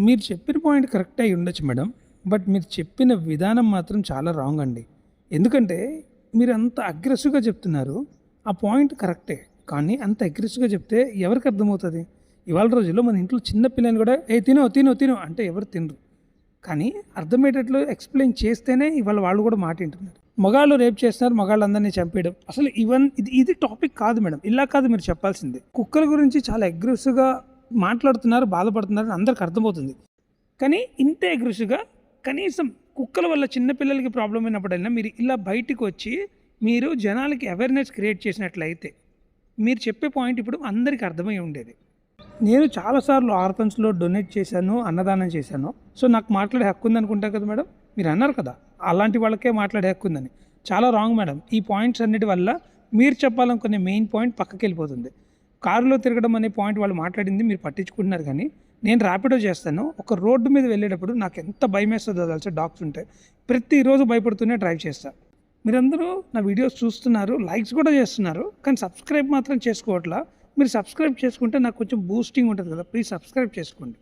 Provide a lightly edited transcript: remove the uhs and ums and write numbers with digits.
మీరు చెప్పిన point correct అయి ఉండొచ్చు మేడం, బట్ మీరు చెప్పిన విధానం మాత్రం చాలా రాంగ్ అండి. ఎందుకంటే మీరు అంత అగ్రెసివ్గా చెప్తున్నారు, ఆ పాయింట్ కరెక్టే, కానీ అంత అగ్రెసివ్గా చెప్తే ఎవరికి అర్థమవుతుంది? ఇవాళ రోజుల్లో మన ఇంట్లో చిన్న పిల్లలు కూడా తినో తినో తినో అంటే ఎవరు తినరు, కానీ అర్థమయ్యేటట్లు ఎక్స్ప్లెయిన్ చేస్తేనే ఇవాళ వాళ్ళు కూడా మాట వింటున్నారు. మగాళ్ళు రేప్ చేస్తున్నారు, మగాళ్ళు అందరినీ చంపేయడం, అసలు ఇది టాపిక్ కాదు మేడం. ఇలా కాదు మీరు చెప్పాల్సిందే. కుక్కల గురించి చాలా అగ్రెసివ్గా మాట్లాడుతున్నారు, బాధపడుతున్నారు, అందరికి అర్థమవుతుంది. కానీ ఇంతే అగ్రెసివ్గా కనీసం కుక్కల వల్ల చిన్నపిల్లలకి ప్రాబ్లం అయినప్పుడైనా మీరు ఇలా బయటికి వచ్చి మీరు జనాలకి అవేర్నెస్ క్రియేట్ చేసినట్లయితే మీరు చెప్పే పాయింట్ ఇప్పుడు అందరికీ అర్థమై ఉండేది. నేను చాలాసార్లు ఆర్ఫన్స్లో డొనేట్ చేశాను, అన్నదానం చేశాను. సో నాకు మాట్లాడే హక్కు ఉందనుకుంటా కదా మేడం, మీరు అన్నారు కదా అలాంటి వాళ్ళకే మాట్లాడే హక్కు ఉందని. చాలా రాంగ్ మేడం. ఈ పాయింట్స్ అన్నిటి వల్ల మీరు చెప్పాలనుకునే మెయిన్ పాయింట్ పక్కకి వెళ్ళిపోతుంది. కారులో తిరగడం అనే పాయింట్ వాళ్ళు మాట్లాడింది మీరు పట్టించుకుంటున్నారు, కానీ నేను ర్యాపిడో చేస్తాను. ఒక రోడ్డు మీద వెళ్ళేటప్పుడు నాకు ఎంత భయం వేస్తుందో తెలుసా, డాగ్స్ ఉంటే ప్రతిరోజు భయపడుతూనే డ్రైవ్ చేస్తాను. మీరందరూ నా వీడియోస్ చూస్తున్నారు, లైక్స్ కూడా చేస్తున్నారు, కానీ సబ్స్క్రైబ్ మాత్రం చేసుకోవట్లా. మీరు సబ్స్క్రైబ్ చేసుకుంటే నాకు కొంచెం బూస్టింగ్ ఉంటుంది కదా, ప్లీజ్ సబ్స్క్రైబ్ చేసుకోండి.